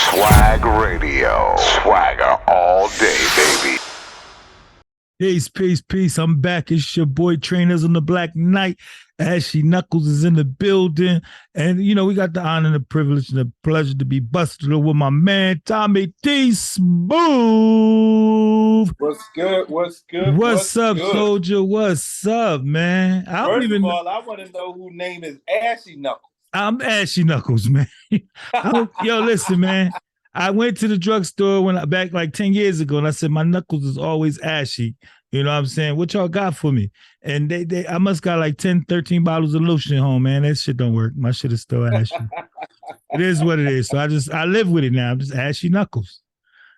Swag Radio. Swagger all day, baby. Peace, peace, peace. I'm back. It's your boy Trainers on the Black Knight. Ashy Knuckles is in the building. And, you know, we got the honor and the privilege and the pleasure to be busted with my man, Tommy T. Smoov. What's good? What's good? What's up, good? soldier? What's up, man? First of all, I want to know whose name is Ashy Knuckles. I'm Ashy Knuckles, man. Yo, listen, man. I went to the drugstore back like 10 years ago, and I said, my knuckles is always ashy. You know what I'm saying? What y'all got for me? And I must got like 10, 13 bottles of lotion at home, man. That shit don't work. My shit is still ashy. It is what it is. So I live with it now. I'm just Ashy Knuckles.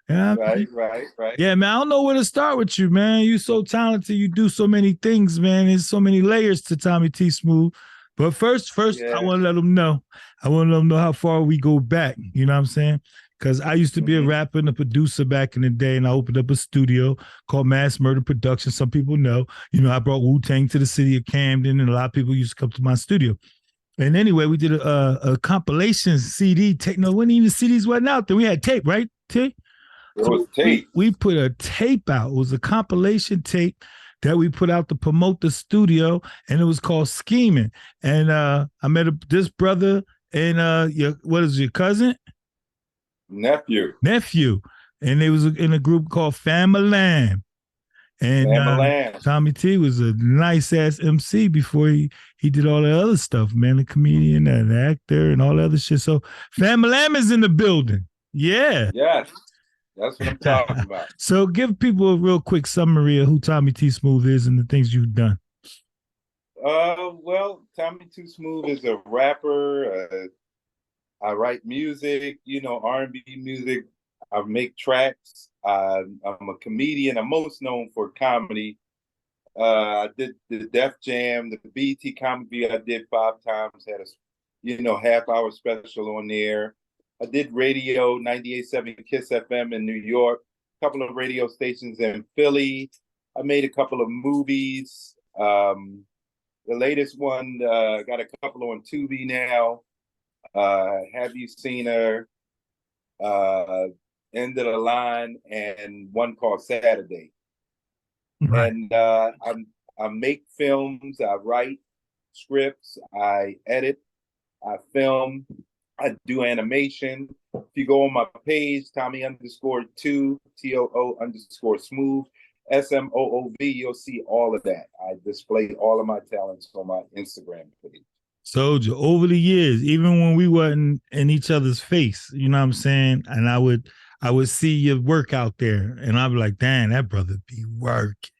You know what I mean? Right. Yeah, man, I don't know where to start with you, man. You so talented. You do so many things, man. There's so many layers to Tommy T. Smoov. But first, yeah. I want to let them know. I want to let them know how far we go back. You know what I'm saying? Because I used to be a rapper and a producer back in the day, and I opened up a studio called Mass Murder Productions. Some people know. You know, I brought Wu-Tang to the city of Camden, and a lot of people used to come to my studio. And anyway, we did a compilation CD. No, when even CDs wasn't out there. We had tape, right? Tape? It was tape. We put a tape out. It was a compilation tape that we put out to promote the studio, and it was called SKEEMIN. And I met this brother and your cousin? Nephew. And they was in a group called Famalam. And Tommy T was a nice ass MC before he did all the other stuff, man. The comedian and the actor and all the other shit. So Famalam is in the building. Yeah. Yes. That's what I'm talking about. So give people a real quick summary of who Tommy T. Smoov is and the things you've done. Well, Tommy T. Smoov is a rapper. I write music, you know, R&B music. I make tracks. I'm a comedian. I'm most known for comedy. I did the Def Jam, the BET Comedy I did 5 times, had a, half-hour special on there. I did radio, 98.7 KISS FM in New York, a couple of radio stations in Philly. I made a couple of movies. The latest one, got a couple on Tubi now. Have You Seen Her? End of the Line, and one called Saturday. Right. And I make films, I write scripts, I edit, I film, I do animation. If you go on my page, Tommy_2, TOO_Smoov, SMOOV, you'll see all of that. I display all of my talents on my Instagram page. Soldier, over the years, even when we wasn't in each other's face, you know what I'm saying? And I would see your work out there, and I'd be like, damn, that brother be working.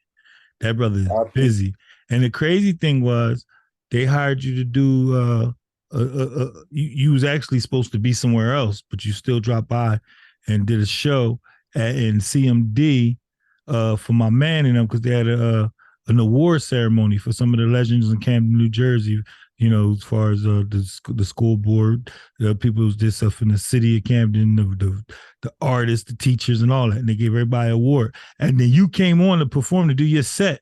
That brother is busy. And the crazy thing was, they hired you to do, you was actually supposed to be somewhere else, but you still dropped by and did a show in CMD for my man and them, because they had an award ceremony for some of the legends in Camden, New Jersey. You know, as far as the school board, people who did stuff in the city of Camden, the artists, the teachers, and all that, and they gave everybody an award. And then you came on to perform, to do your set.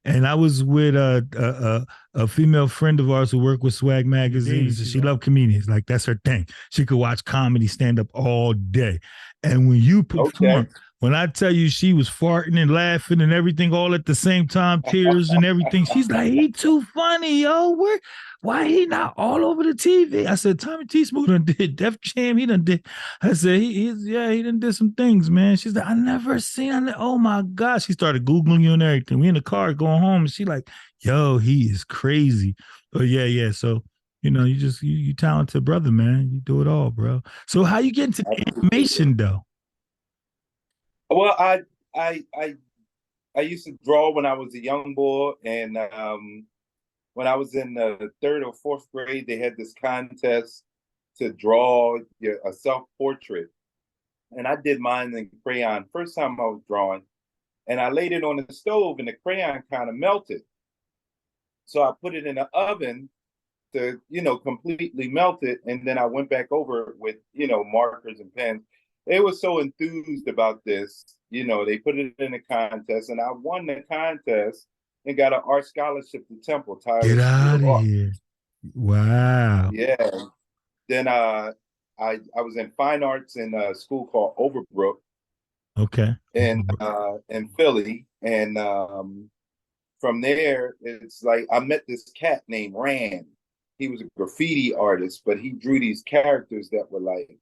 And I was with a female friend of ours who worked with Swag Magazine. She loved comedians. Like, that's her thing. She could watch comedy stand up all day. And when you performed, when I tell you she was farting and laughing and everything all at the same time, tears and everything, she's like, he too funny, yo. Why he not all over the TV? I said, Tommy T. Smoov done did Def Jam. He done did. I said, he done did some things, man. She's like, I never seen. Oh my gosh. She started Googling you and everything. We in the car going home, and she like, yo, he is crazy. But yeah. So, you know, you talented brother, man. You do it all, bro. So how you get into animation though? Well, I used to draw when I was a young boy, and when I was in the 3rd or 4th grade, they had this contest to draw a self-portrait. And I did mine in crayon. First time I was drawing. And I laid it on the stove, and the crayon kind of melted. So I put it in the oven to, completely melt it. And then I went back over it with, markers and pens. They were so enthused about this. They put it in a contest, and I won the contest and got an art scholarship to Temple. Get out of here. Wow. Yeah. Then I I was in fine arts in a school called Overbrook Okay. in Philly, and from there, it's like I met this cat named Rand. He was a graffiti artist, but he drew these characters that were like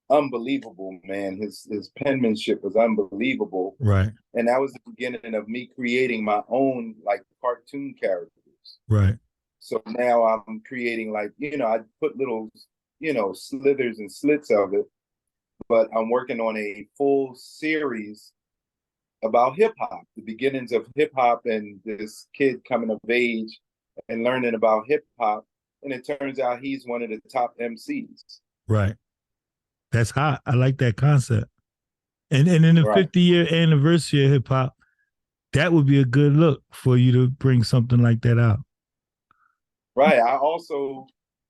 unbelievable, man. His penmanship was unbelievable. Right. And that was the beginning of me creating my own like cartoon characters. Right. So now I'm creating like, I put little, slithers and slits of it, but I'm working on a full series about hip hop, the beginnings of hip hop and this kid coming of age and learning about hip hop. And it turns out he's one of the top MCs. Right. That's hot. I like that concept. And in the Right. 50-year anniversary of hip hop, that would be a good look for you to bring something like that out. Right. I also,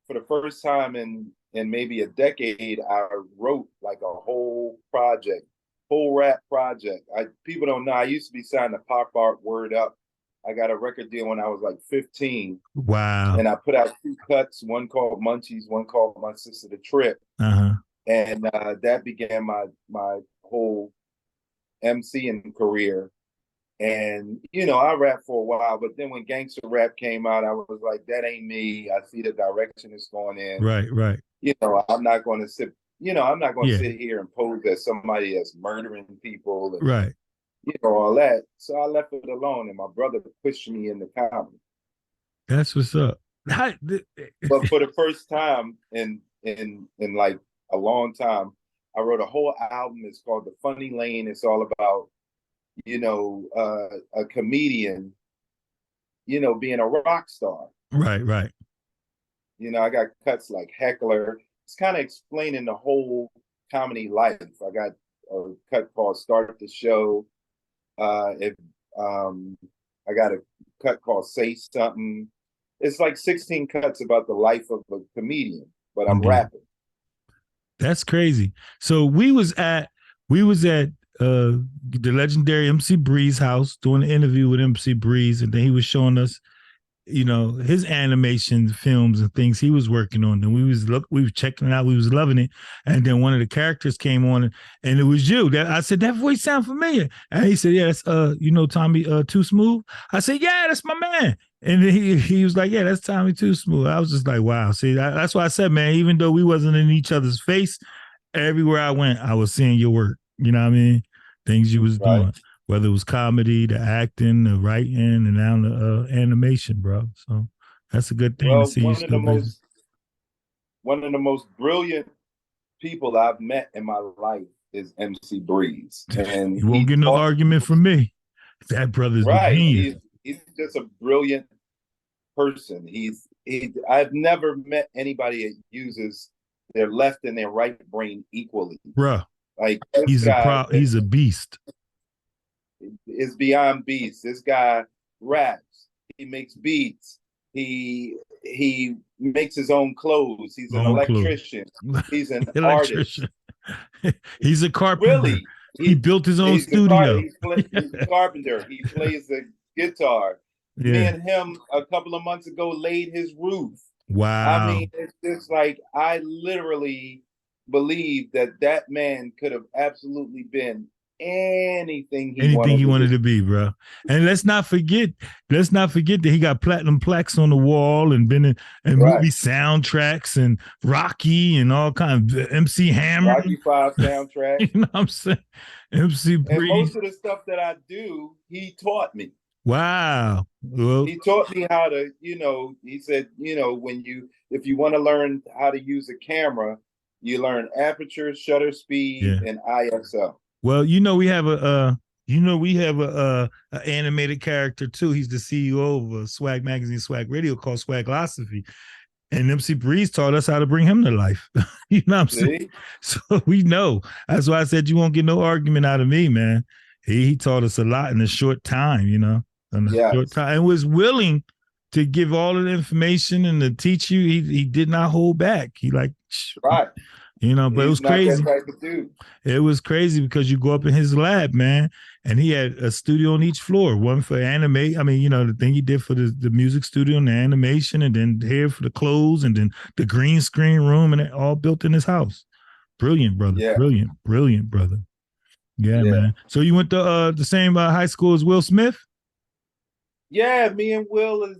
for the first time in maybe a decade, I wrote like a whole rap project. People don't know, I used to be signed to Pop Art Word Up. I got a record deal when I was like 15. Wow. And I put out 2 cuts, one called Munchies, one called My Sister the Trip. Uh-huh. And that began my whole MCing career. And, I rapped for a while, but then when gangster rap came out, I was like, that ain't me. I see the direction it's going in. Right. I'm not going to sit, I'm not going to sit here and pose as somebody that's murdering people. And, right. All that. So I left it alone, and my brother pushed me into comedy. That's what's up. But for the first time in like a long time, I wrote a whole album. It's called The Funny Lane. It's all about, a comedian, being a rock star. Right. I got cuts like Heckler. It's kind of explaining the whole comedy life. I got a cut called Start the Show. I got a cut called Say Something. It's like 16 cuts about the life of a comedian, but I'm rapping. That's crazy. So we was at the legendary MC Breeze house doing an interview with MC Breeze, and then he was showing us, his animation films and things he was working on. And we was checking it out, we was loving it. And then one of the characters came on, and it was you. I said, that voice sound familiar. And he said, yeah, that's Tommy Too Smoov. I said, yeah, that's my man. And he was like, yeah, that's Tommy Too Smoov. I was just like, wow. See, that's why I said, man, even though we wasn't in each other's face, everywhere I went, I was seeing your work. You know what I mean? Things you was doing, whether it was comedy, the acting, the writing, and now the animation, bro. So that's a good thing to see. One of the most brilliant people I've met in my life is MC Breeze. And you won't get no argument from me. That brother's right. He's just a brilliant person. I've never met anybody that uses their left and their right brain equally. Bro. Like he's a beast. It's beyond beast. This guy raps. He makes beats. He makes his own clothes. He's an electrician. He's an artist. He's a carpenter. Really? He built his own studio. He's a carpenter. He plays the guitar. Yeah. Me and him a couple of months ago laid his roof. Wow. I mean, it's just like I literally believe that man could have absolutely been anything he wanted to be, bro. And let's not forget that he got platinum plaques on the wall and been in movie soundtracks and Rocky and all kinds of MC Hammer. Rocky 5 soundtrack. You know what I'm saying? MC Breeze. And most of the stuff that I do, he taught me. Wow. Well, he taught me how to, he said, if you want to learn how to use a camera, you learn aperture, shutter speed, and ISO. Well, we have a animated character too. He's the CEO of Swag Magazine, Swag Radio, called Swaglosophy. And MC Breeze taught us how to bring him to life. You know what I'm saying? So we know. That's why I said you won't get no argument out of me, man. He taught us a lot in a short time, short time, and was willing to give all of the information and to teach you. He did not hold back. He like, right. You know, but it was He's not that crazy. type of dude. It was crazy because you go up in his lab, man, and he had a studio on each floor, one for anime. I mean, you know, the thing he did for the music studio and the animation, and then here for the clothes, and then the green screen room, and it all built in his house. Brilliant, brother. Yeah, Brilliant, brilliant, brother. Yeah, yeah. man. So you went to the same high school as Will Smith? Yeah, me and Will is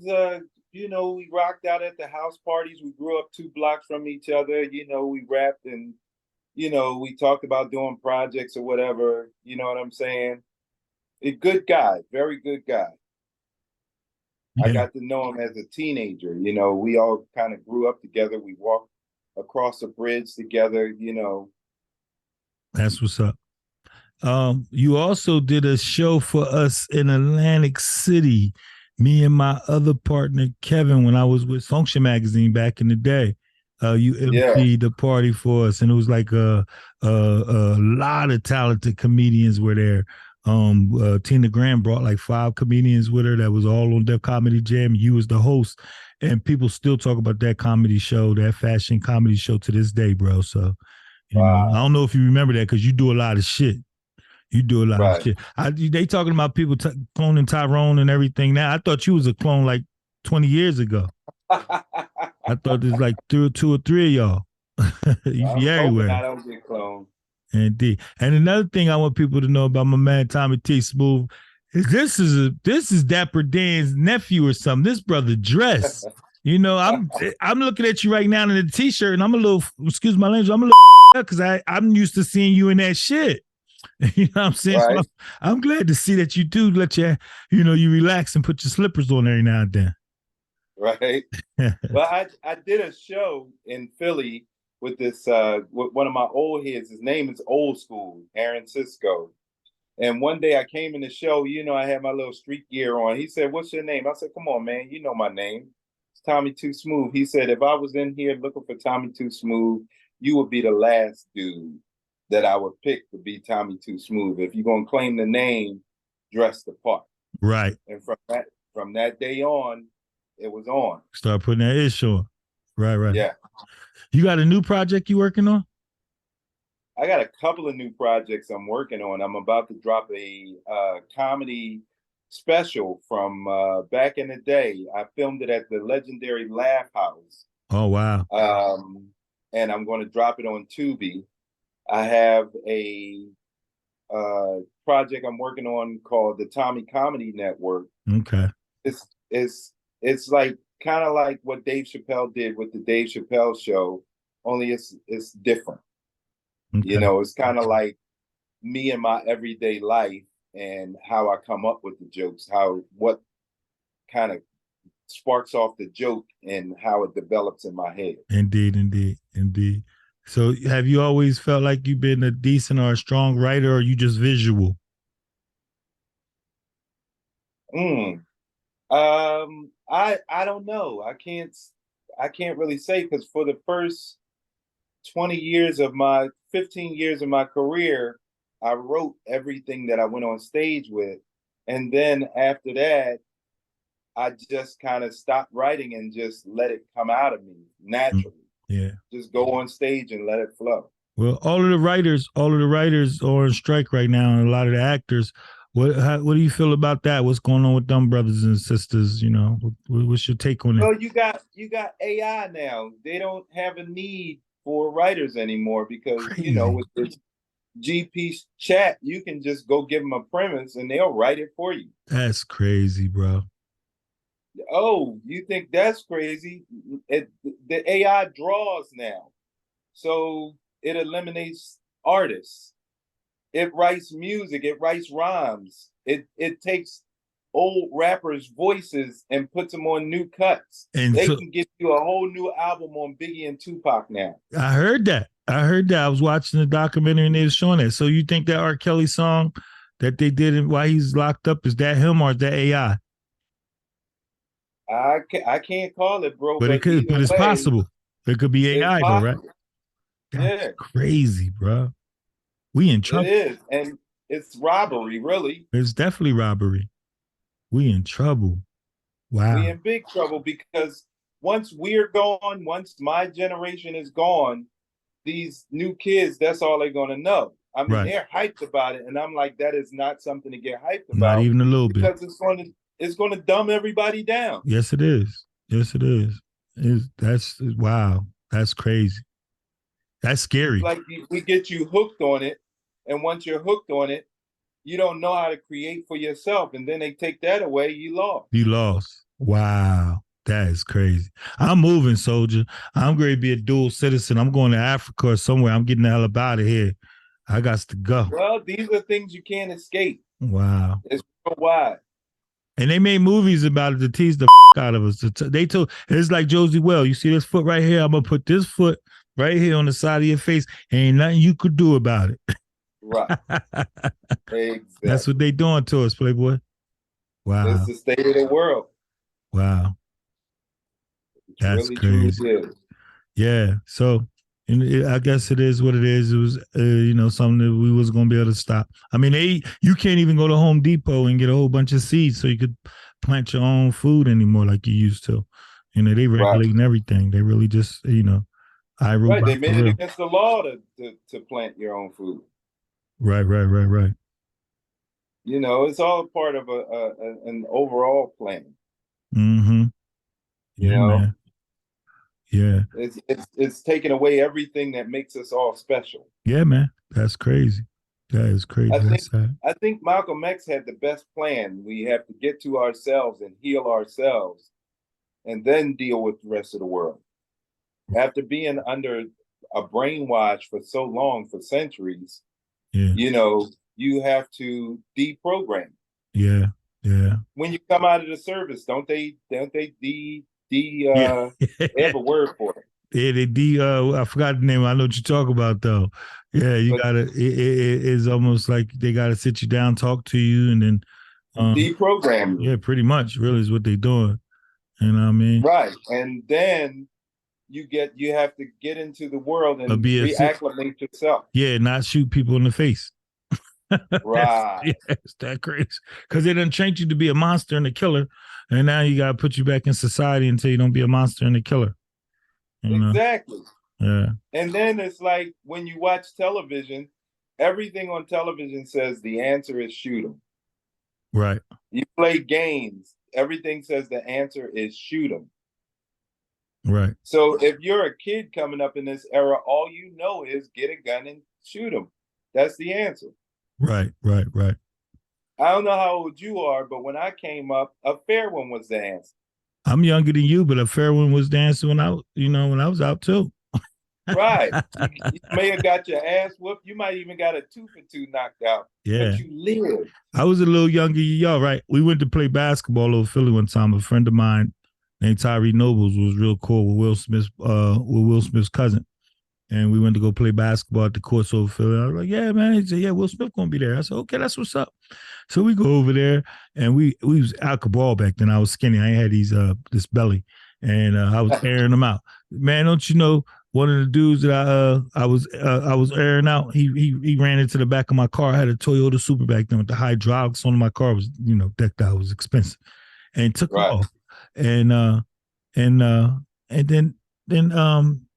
we rocked out at the house parties. We grew up 2 blocks from each other. We rapped and we talked about doing projects or whatever. You know what I'm saying? A good guy, very good guy. I Yeah, got to know him as a teenager. We all kind of grew up together. We walked across a bridge together. that's what's up. You also did a show for us in Atlantic City, me and my other partner Kevin, when I was with Function Magazine back in the day. You Yeah. emceed the party for us, and it was like a lot of talented comedians were there. Tina Graham brought like 5 comedians with her that was all on Def Comedy Jam. You was the host, and people still talk about that comedy show, that fashion comedy show to this day, bro. So, I Wow. don't know if you remember that because you do a lot of shit. You do a lot of Right. shit. They talking about people cloning Tyrone and everything now. I thought you was a clone like 20 years ago. I thought there's like two or three of y'all. You be I'm hoping I everywhere. don't get cloned. Indeed. And another thing I want people to know about my man Tommy T Smoov is this is Dapper Dan's nephew or something. This brother dress. I'm looking at you right now in the t-shirt and I'm a little, excuse my language, I'm a little because I'm used to seeing you in that shit. You know what I'm saying? So Right. I'm glad to see that you do let you relax and put your slippers on every now and then. Right. Well, I did a show in Philly with this with one of my old heads. His name is Old School, Aaron Cisco. And one day I came in the show, I had my little street gear on. He said, "What's your name?" I said, "Come on, man, you know my name. It's Tommy Too Smoov." He said, "If I was in here looking for Tommy Too Smoov, you would be the last dude that I would pick to be Tommy Too Smoov. If you're gonna claim the name, dress the part." Right. And from that day on, it was on. Start putting that ish on. Right. Yeah. You got a new project you working on? I got a couple of new projects I'm working on. I'm about to drop a comedy special from back in the day. I filmed it at the legendary Laugh House. Oh, wow. And I'm going to drop it on Tubi. I have a project I'm working on called the Tommy Comedy Network. Okay. It's like kind of like what Dave Chappelle did with the Dave Chappelle show, only it's different. Okay. It's kind of like me and my everyday life and how I come up with the jokes, what kind of sparks off the joke and how it develops in my head. Indeed. So have you always felt like you've been a decent or a strong writer, or are you just visual? I don't know. I can't really say, because for the first 15 years of my career, I wrote everything that I went on stage with. And then after that, I just kind of stopped writing and just let it come out of me naturally. Yeah. Just go on stage and let it flow. Well, all of the writers are on strike right now, and a lot of the actors. What do you feel about that? What's going on with them brothers and sisters? What's your take on it? Well, you got AI now. They don't have a need for writers anymore because Crazy. with this GP chat, you can just go give them a premise and they'll write it for you. That's crazy, bro. Oh, you think that's crazy? The AI draws now, so it eliminates artists. It writes music. It writes rhymes. It takes old rappers' voices and puts them on new cuts. And they can give you a whole new album on Biggie and Tupac now. I heard that. I was watching the documentary and they were showing that. So you think that R. Kelly song that they did while he's locked up, is that him or is that AI? I can't call it, bro. But it's possible. It could be AI, though, right? That's crazy, bro. We in trouble. It is, and it's robbery, really. It's definitely robbery. We in trouble. Wow. We in big trouble because once we're gone, once my generation is gone, these new kids, that's all they're gonna know. I mean, Right. they're hyped about it, and I'm like, that is not something to get hyped Not about, even a little bit. because it's going to dumb everybody down. Yes, it is. Yes, it is. That's wow. That's crazy. That's scary. Like we get you hooked on it, and once you're hooked on it, you don't know how to create for yourself, and then they take that away, you lost. You lost. Wow. That is crazy. I'm moving, soldier. I'm going to be a dual citizen. I'm going to Africa or somewhere. I'm getting the hell up out of here. I got to go. Well, these are things you can't escape. Wow. It's so wide. And they made movies about it to tease the out of us. They told, it's like Josie Well. You see this foot right here? I'm going to put this foot right here on the side of your face. Ain't nothing you could do about it. Right. Exactly. That's what they doing to us, Playboy. Wow. It's the state of the world. Wow. That's really, crazy. truly is. Yeah. So I guess it is what it is. It was, something that we was going to be able to stop. I mean, you can't even go to Home Depot and get a whole bunch of seeds so you could plant your own food anymore like you used to. They regulating everything. They really just, right. They made it against the law to plant your own food. Right. It's all part of an overall plan. Mm-hmm. Man. Yeah. It's taking away everything that makes us all special. Yeah, man. That's crazy. That is crazy. I think Malcolm X had the best plan. We have to get to ourselves and heal ourselves and then deal with the rest of the world. After being under a brainwash for so long, for centuries, you have to deprogram. Yeah. When you come out of the service, don't they they have a word for it. Yeah, I forgot the name. I know what you talk about though. Yeah, you gotta. It's almost like they gotta sit you down, talk to you, and then deprogram you. Yeah, pretty much. Really, is what they're doing. You know what I mean? Right, and then you have to get into the world and reacclimate yourself. Yeah, not shoot people in the face. Right. It's that crazy. Because they done trained you to be a monster and a killer, and now you gotta put you back in society until you don't be a monster and a killer. Exactly. Yeah. And then it's like when you watch television, everything on television says the answer is shoot 'em. Right. You play games, everything says the answer is shoot 'em. Right. So if you're a kid coming up in this era, all you know is get a gun and shoot 'em. That's the answer. Right. I don't know how old you are, but when I came up, a fair one was the answer. I'm younger than you, but a fair one was dancing when I was out too. Right. You may have got your ass whooped. You might even got a 2 for 2 knocked out. Yeah. But you lived. I was a little younger than y'all, right? We went to play basketball over Philly one time. A friend of mine named Tyree Nobles was real cool with Will Smith's cousin. And we went to go play basketball at the courts over Philly. I was like, yeah, man. He said, yeah, Will Smith gonna be there. I said, okay, that's what's up. So we go over there, and we was alcohol back then. I was skinny. I had this belly, and I was airing them out. Man, don't you know? One of the dudes that I was airing out, he ran into the back of my car. I had a Toyota Super back then with the hydraulics on my car. It was decked out. It was expensive, and took off. And then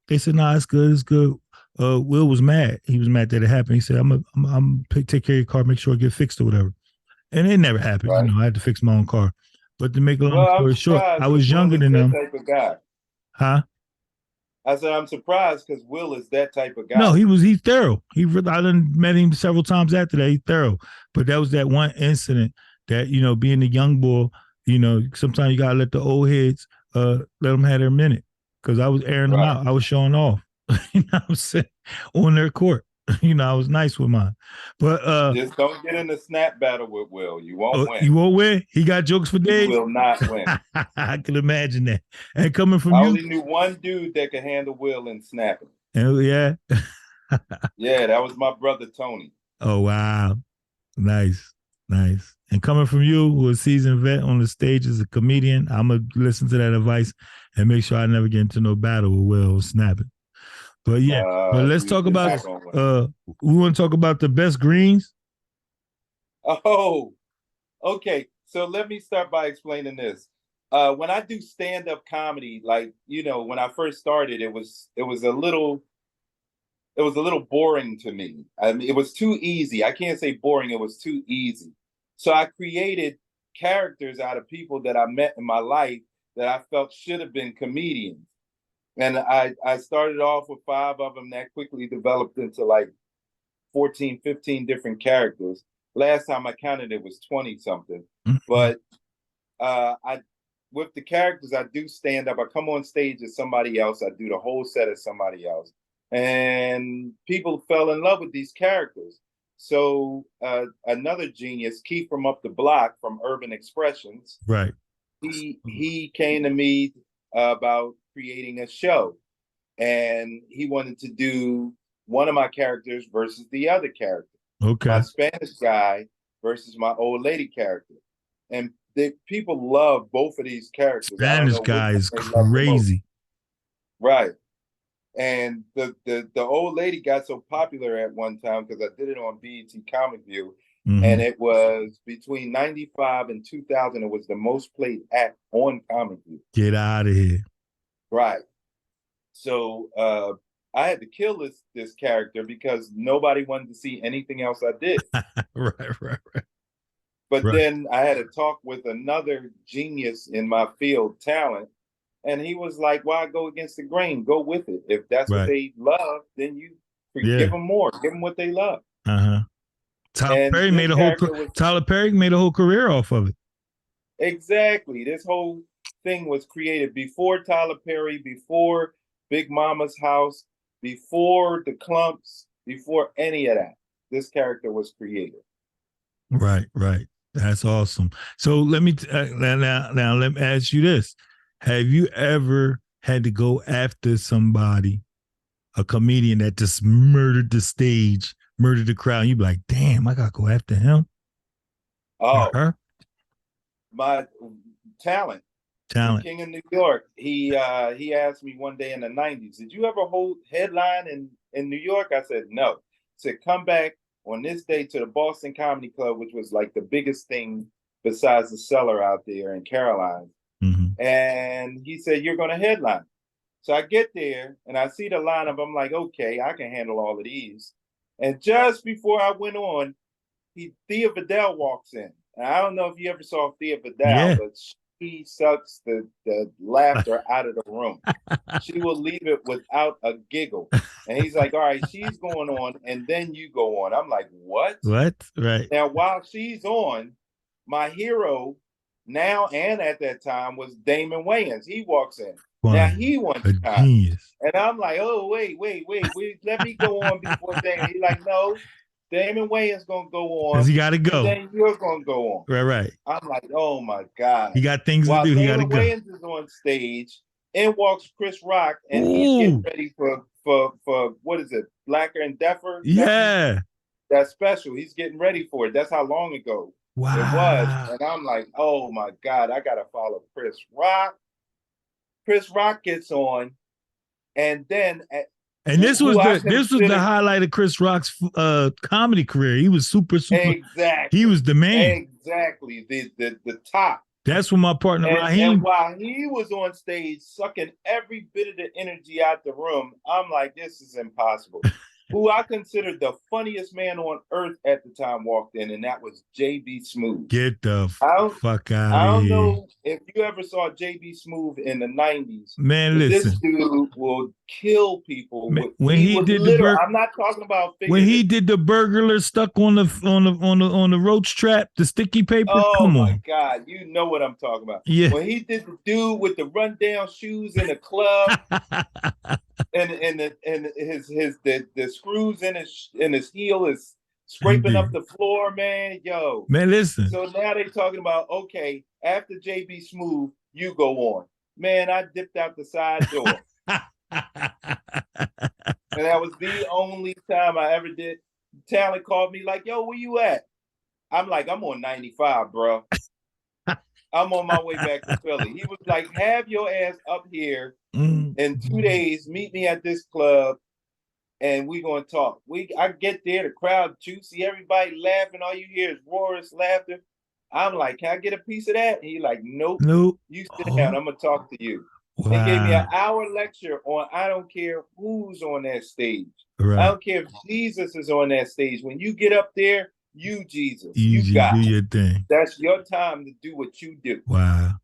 they said, "Nah, it's good. It's good." Will was mad. He was mad that it happened. He said, "I'm take care of your car, make sure it get fixed or whatever." And it never happened. Right. I had to fix my own car. But to make a long story short, I was younger than them. Type of guy. Huh? I said, I'm surprised because Will is that type of guy. No, he's thorough. I done met him several times after that. He's thorough. But that was that one incident that, being a young boy, sometimes you gotta let the old heads let them have their minute. Because I was airing them out. I was showing off. You know what I'm saying? On their court. I was nice with mine. But just don't get in the snap battle with Will. You won't win. You won't win? He got jokes for days? You will not win. I can imagine that. And coming from I you. only knew one dude that could handle Will and snapping. Oh, yeah. Yeah, that was my brother Tony. Oh, wow. Nice. And coming from you, who is a seasoned vet on the stage as a comedian, I'm going to listen to that advice and make sure I never get into no battle with Will snapping. But yeah, but let's talk about, we want to talk about the best greens. Oh, okay. So let me start by explaining this. When I do stand-up comedy, like, when I first started, it was a little it was a little boring to me. I mean, it was too easy. I can't say boring, it was too easy. So I created characters out of people that I met in my life that I felt should have been comedians. And I started off with 5 of them that quickly developed into like 14, 15 different characters. Last time I counted, it was 20 something. But I, with the characters, I do stand up. I come on stage as somebody else. I do the whole set as somebody else. And people fell in love with these characters. So another genius, Keith from up the block from Urban Expressions, right? He came to me about creating a show, and he wanted to do one of my characters versus the other character. Okay. My Spanish guy versus my old lady character, and people love both of these characters. Spanish guy is crazy, right? And the old lady got so popular at one time because I did it on BET Comic View, and it was between 95 and 2000. It was the most played act on Comic View. Get out of here! Right. So I had to kill this character because nobody wanted to see anything else I did. Right. But then I had to talk with another genius in my field, talent. And he was like, why go against the grain? Go with it. If that's what they love, then you give them more. Give them what they love. Tyler Perry made a whole career off of it. Exactly. This whole thing was created before Tyler Perry, before Big Mama's House, before the Clumps, before any of that. This character was created. Right. That's awesome. So let me now let me ask you this. Have you ever had to go after somebody, a comedian that just murdered the stage, murdered the crowd? And you be like, damn, I got to go after him? Oh, my talent. The King of New York. He asked me one day in the 90s, did you ever hold headline in New York? I said, no. He said, come back on this day to the Boston Comedy Club, which was like the biggest thing besides the Cellar out there in Caroline. And he said, you're going to headline. So I get there and I see the lineup. I'm like, okay, I can handle all of these. And just before I went on, Thea Vidal walks in. And I don't know if you ever saw Thea Vidal, but she sucks the laughter out of the room. She will leave it without a giggle. And he's like, all right, she's going on, and then you go on. I'm like, what? What? Right. Now, while she's on, my hero now and at that time was Damon Wayans. He walks in. Now he wants time. And I'm like, oh, wait, let me go on before Damon. He's like, no, Damon Wayans gonna go on. Because he gotta go. Then you're gonna go on. Right. I'm like, oh my God. He got things to do. He gotta go. Wayans is on stage, in walks Chris Rock, and he's getting ready for what is it? Blacker and Deafer? Yeah. That special. He's getting ready for it. That's how long ago it was. And I'm like, oh my God, I gotta follow Chris Rock. Chris Rock gets on, and then this was the highlight of Chris Rock's comedy career. He was super. Exactly. He was the man. Exactly. The top. That's when my partner Raheem. And while he was on stage sucking every bit of the energy out the room, I'm like, this is impossible. Who I considered the funniest man on earth at the time walked in, and that was J.B. Smoov. Get the fuck out of here. I don't know if you ever saw J.B. Smoov in the 90s. Man, listen. This dude will kill people. When he did the I'm not talking about when he did the burglar stuck on the roach trap, the sticky paper. Come on. My God, you know what I'm talking about. Yeah. When he did the dude with the rundown shoes in the club. And the screws in his heel is scraping up the floor, man. Yo, man, listen. So now they talking about, okay, after JB Smoov, you go on. Man, I dipped out the side door, and that was the only time I ever did. Talent called me like, "Yo, where you at?" I'm like, "I'm on 95, bro. I'm on my way back to Philly." He was like, "Have your ass up here in 2 days. Meet me at this club, and we gonna talk." I get there, the crowd juicy, everybody laughing. All you hear is roars, laughter. I'm like, "Can I get a piece of that?" And he like, "Nope. You sit down. I'm gonna talk to you." Wow. They gave me an hour lecture on I don't care who's on that stage. Right. I don't care if Jesus is on that stage. When you get up there, you Jesus. You got do it. your thing. That's your time to do what you do. Wow.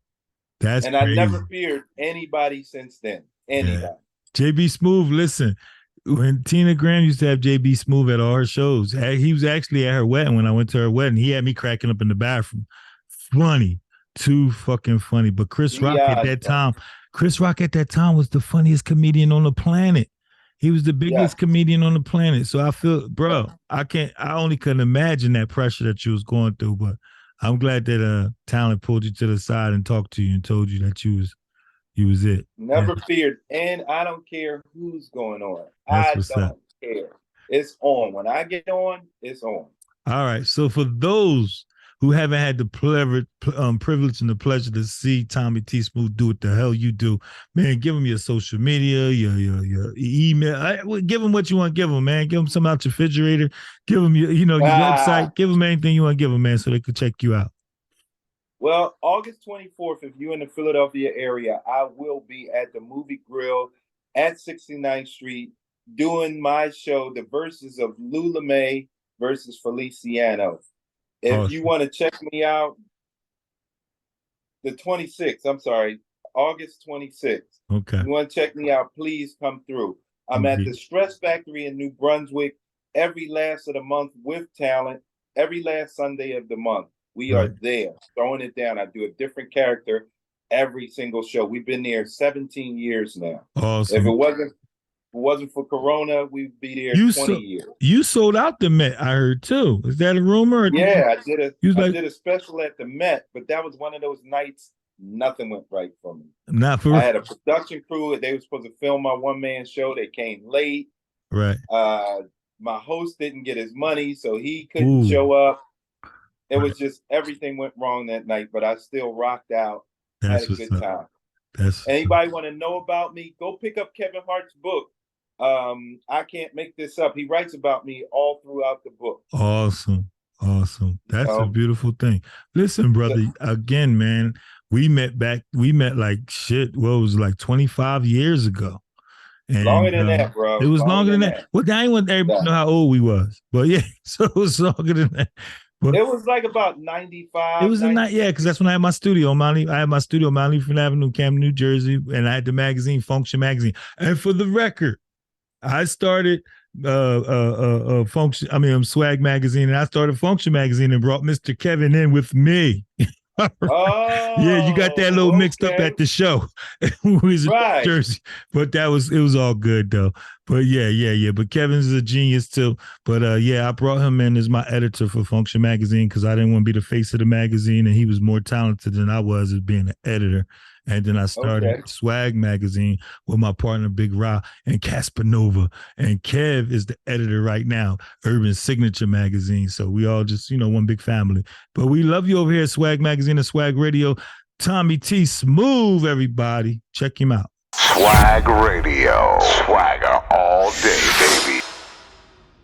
That's and crazy. I never feared anybody since then. Anybody. Yeah. JB Smoov, listen, when Tina Graham used to have JB Smoov at all her shows, he was actually at her wedding when I went to her wedding. He had me cracking up in the bathroom. Funny. Too fucking funny. But Chris Rock at that time was the funniest comedian on the planet. He was the biggest comedian on the planet. So I feel, bro, I only couldn't imagine that pressure that you was going through, but I'm glad that talent pulled you to the side and talked to you and told you that you was it. Never feared, and I don't care who's going on. That's I don't care. It's on. When I get on, it's on. All right. So for those who haven't had the privilege and the pleasure to see Tommy T. Smoov do what the hell you do, man, give him your social media, your email. Give him what you want to give him, man. Give him some out your refrigerator. Give him your website. Give him anything you want to give him, man, so they could check you out. Well, August 24th, if you're in the Philadelphia area, I will be at the Movie Grill at 69th Street doing my show, The Verses of Lula Mae versus Feliciano. If you want to check me out, August 26th. Okay. If you want to check me out, please come through. I'm at the Stress Factory in New Brunswick every last of the month with talent, every last Sunday of the month. We are there, throwing it down. I do a different character every single show. We've been there 17 years now. Awesome. If it wasn't for Corona, we'd be there 20 years. You sold out the Met, I heard too. Is that a rumor? Yeah, I did a special at the Met, but that was one of those nights nothing went right for me. I had a production crew. They were supposed to film my one-man show. They came late. Right. My host didn't get his money, so he couldn't show up. It was just everything went wrong that night, but I still rocked out. Had a good time. Anybody want to know about me? Go pick up Kevin Hart's book. I Can't Make This Up. He writes about me all throughout the book. Awesome. That's a beautiful thing. Listen, brother, again, man, we met like shit. What was it, like 25 years ago? And, longer than that, bro. It was longer than that. Well, I ain't want everybody to know how old we was, but yeah, so it was longer than that. But it was like about 95. It was because that's when I had my studio, Mount Leafland Avenue, Camden, New Jersey, and I had the magazine, Function Magazine. And for the record, I started Swag Magazine, and I started Function Magazine and brought Mr. Kevin in with me. Yeah, you got that little mixed up at the show. We was in Jersey, but it was all good though. But yeah. But Kevin's a genius too. But I brought him in as my editor for Function Magazine because I didn't want to be the face of the magazine, and he was more talented than I was as being an editor. And then I started Swag Magazine with my partner Big Ra and Caspanova. And Kev is the editor right now, Urban Signature Magazine. So we all just, one big family. But we love you over here at Swag Magazine and Swag Radio. Tommy T. Smoov, everybody. Check him out. Swag Radio. Swagger all day, baby.